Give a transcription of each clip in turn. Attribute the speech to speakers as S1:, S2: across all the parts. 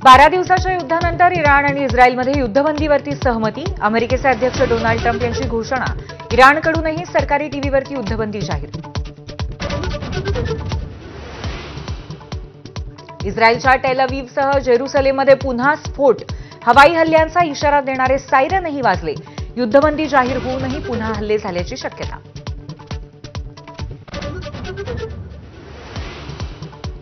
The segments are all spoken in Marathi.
S1: 12 दिवसाच्या युद्धानंतर इराण आणि इस्रायलमध्ये युद्धबंदीवरती सहमती. अमेरिकेचे अध्यक्ष डोनाल्ड ट्रम्प यांची घोषणा. इराणकडूनही सरकारी टीव्हीवरती युद्धबंदी जाहीर. इस्रायलच्या टेल अवीवसह जेरुसलेममध्ये पुन्हा स्फोट. हवाई हल्ल्यांचा इशारा देणारे सायरनही वाजले. युद्धबंदी जाहीर होऊनही पुन्हा हल्ले झाल्याची शक्यता.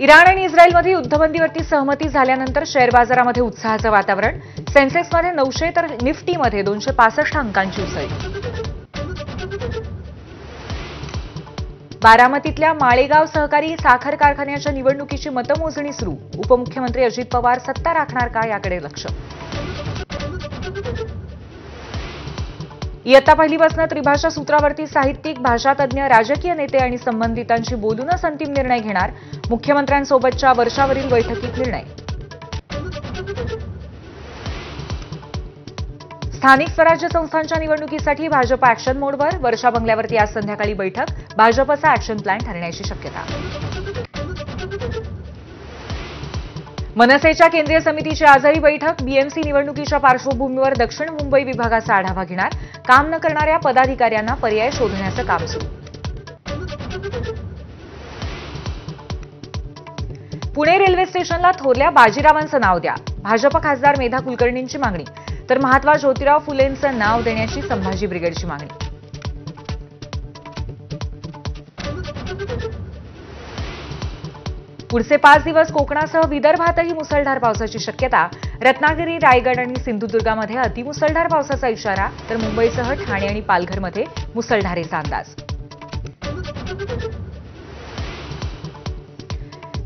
S1: इराण आणि इस्रायलमध्ये युद्धबंदीवरती सहमती झाल्यानंतर शेअर बाजारामध्ये उत्साहाचं वातावरण. सेन्सेक्समध्ये 900 तर निफ्टीमध्ये 265 अंकांची उसळी. बारामतीतल्या माळेगाव सहकारी साखर कारखान्याच्या निवडणुकीची मतमोजणी सुरू. उपमुख्यमंत्री अजित पवार सत्ता राखणार का याकडे लक्ष. इयत्ता पहिलीपासून त्रिभाषा सूत्रावरती साहित्यिक, भाषातज्ञ, राजकीय नेते आणि संबंधितांशी बोलूनच अंतिम निर्णय घेणार. मुख्यमंत्र्यांसोबतच्या वर्षावरील बैठकीत निर्णय. स्थानिक स्वराज्य संस्थांच्या निवडणुकीसाठी भाजप ॲक्शन मोडवर. वर्षा बंगल्यावरती आज संध्याकाळी बैठक. भाजपचा ॲक्शन प्लॅन ठरण्याची शक्यता. मनसेच्या केंद्रीय समितीची आजही बैठक. बीएमसी निवडणुकीच्या पार्श्वभूमीवर दक्षिण मुंबई विभागाचा आढावा घेणार. काम न करणाऱ्या पदाधिकाऱ्यांना पर्याय शोधण्याचं काम सुरू. पुणे रेल्वे स्टेशनला थोरल्या बाजीरावांचं नाव द्या. भाजप खासदार मेधा कुलकर्णींची मागणी. तर महात्मा ज्योतिराव फुलेंचं नाव देण्याची संभाजी ब्रिगेडची मागणी. पुढचे 5 दिवस कोकणासह विदर्भातही मुसळधार पावसाची शक्यता. रत्नागिरी, रायगड आणि सिंधुदुर्गामध्ये अतिमुसळधार पावसाचा इशारा. तर मुंबईसह ठाणे आणि पालघरमध्ये मुसळधारेचा अंदाज.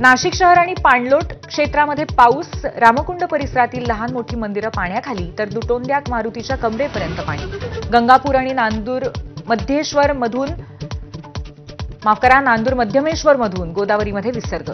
S1: नाशिक शहर आणि पाणलोट क्षेत्रामध्ये पाऊस. रामकुंड परिसरातील लहान मोठी मंदिरं पाण्याखाली. तर दुटोंद्या मारुतीच्या कमरेपर्यंत पाणी. गंगापूर आणि नांदूर मध्यमेश्वर मधून गोदावरीमध्ये विसर्ग.